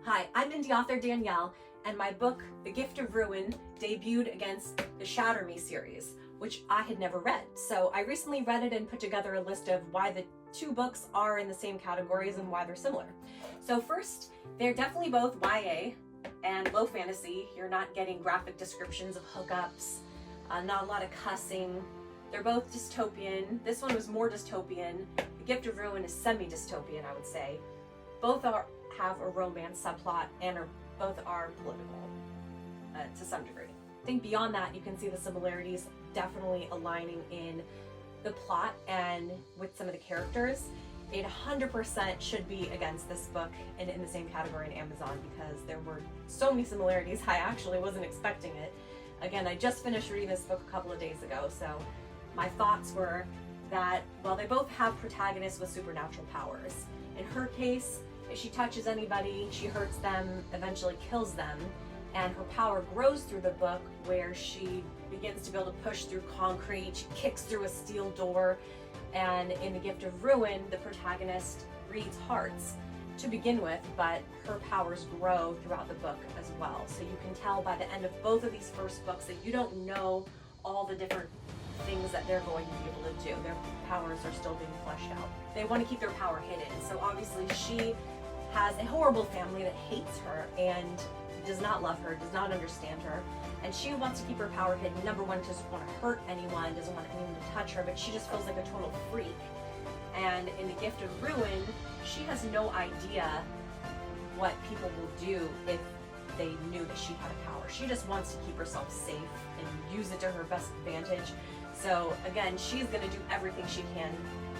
Hi, I'm indie author Danielle, and my book, The Gift of Ruin, debuted against the Shatter Me series, which I had never read. So I recently read it and put together a list of why the two books are in the same categories and why they're similar. So first, they're definitely both YA and low fantasy. You're not getting graphic descriptions of hookups, not a lot of cussing. They're both dystopian. This one was more dystopian. The Gift of Ruin is semi-dystopian, I would say. Both have a romance subplot and both are political to some degree. I think beyond that, you can see the similarities definitely aligning in the plot and with some of the characters. It 100% should be against this book and in the same category in Amazon because there were so many similarities. I actually wasn't expecting it. Again, I just finished reading this book a couple of days ago, so my thoughts were that while they both have protagonists with supernatural powers, in her case, if she touches anybody, she hurts them, eventually kills them, and her power grows through the book where she begins to be able to push through concrete, she kicks through a steel door, and in The Gift of Ruin, the protagonist reads hearts to begin with, but her powers grow throughout the book as well. So you can tell by the end of both of these first books that you don't know all the different things that they're going to be able to do. Their powers are still being fleshed out. They want to keep their power hidden. So obviously she has a horrible family that hates her and does not love her, does not understand her, and she wants to keep her power hidden. Number one, doesn't want to hurt anyone, doesn't want anyone to touch her, but she just feels like a total freak. And in The Gift of Ruin, she has no idea what people will do if they knew that she had a power. She just wants to keep herself safe and use it to her best advantage. So again, she's going to do everything she can.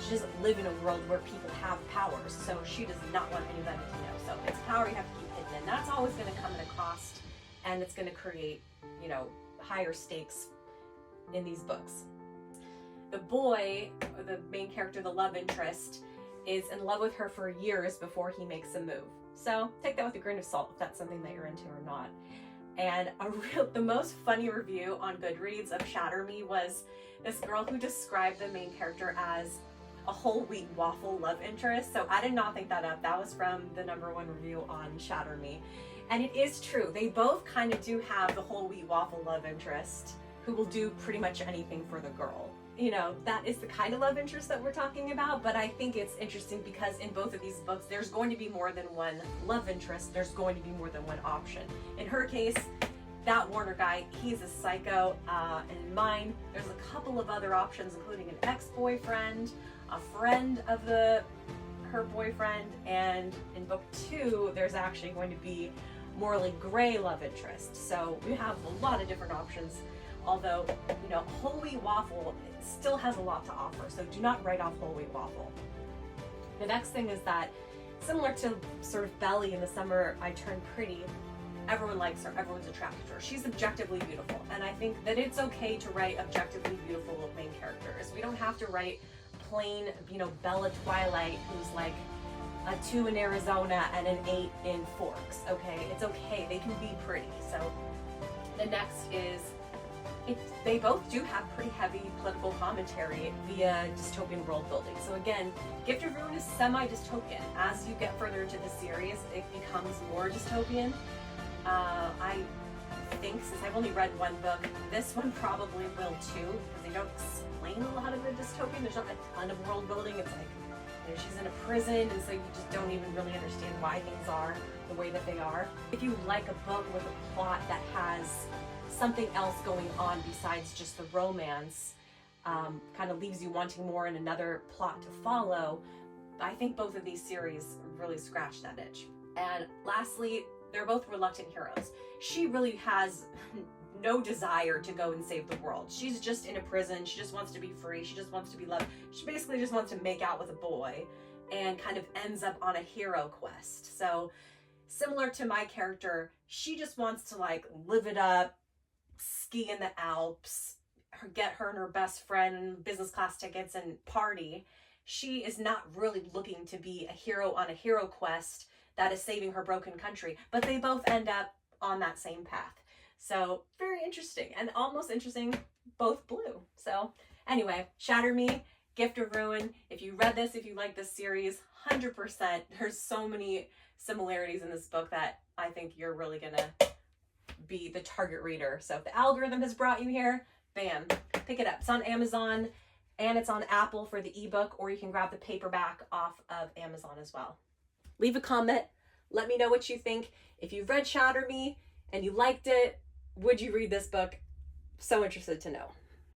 She doesn't live in a world where people have powers, so she does not want anybody to know. So it's power you have to keep hidden, and that's always going to come at a cost, and it's going to create, higher stakes in these books. The boy, or the main character, the love interest, is in love with her for years before he makes a move. So take that with a grain of salt if that's something that you're into or not. And the most funny review on Goodreads of Shatter Me was this girl who described the main character as a whole wheat waffle love interest. So I did not think that up. That was from the #1 review on Shatter Me. And it is true. They both kind of do have the whole wheat waffle love interest who will do pretty much anything for the girl. That is the kind of love interest that we're talking about, but I think it's interesting because in both of these books, there's going to be more than one love interest. There's going to be more than one option. In her case, that Warner guy, he's a psycho, and in mine, there's a couple of other options, including an ex-boyfriend, a friend of her boyfriend, and in book 2, there's actually going to be morally gray love interest. So we have a lot of different options, although, whole wheat waffle still has a lot to offer, so do not write off whole wheat waffle. The next thing is that, similar to sort of Belly in The Summer I Turned Pretty, everyone likes her, everyone's attracted to her. She's objectively beautiful, and I think that it's okay to write objectively beautiful main characters. We don't have to write plain, Bella Twilight, who's like a 2 in Arizona and an 8 in Forks, okay? It's okay, they can be pretty. So the next is, they both do have pretty heavy political commentary via dystopian world building. So again, Gift of Ruin is semi-dystopian. As you get further into the series, it becomes more dystopian. I think, since I've only read one book, this one probably will too, because they don't explain a lot of the dystopian. There's not a ton of world building. It's like, she's in a prison, and so you just don't even really understand why things are the way that they are. If you like a book with a plot that has something else going on besides just the romance, kind of leaves you wanting more and another plot to follow, I think both of these series really scratch that itch. And lastly, they're both reluctant heroes. She really has no desire to go and save the world. She's just in a prison. She just wants to be free. She just wants to be loved. She basically just wants to make out with a boy and kind of ends up on a hero quest. So similar to my character, she just wants to live it up, ski in the Alps, get her and her best friend business class tickets and party. She is not really looking to be a hero on a hero quest that is saving her broken country, but they both end up on that same path. So very interesting, and almost interesting, both blue. So anyway, Shatter Me, Gift of Ruin. If you read this, if you like this series, 100%. There's so many similarities in this book that I think you're really gonna be the target reader. So if the algorithm has brought you here, bam, pick it up. It's on Amazon and it's on Apple for the ebook, or you can grab the paperback off of Amazon as well. Leave a comment. Let me know what you think. If you've read Shatter Me and you liked it, would you read this book? So interested to know.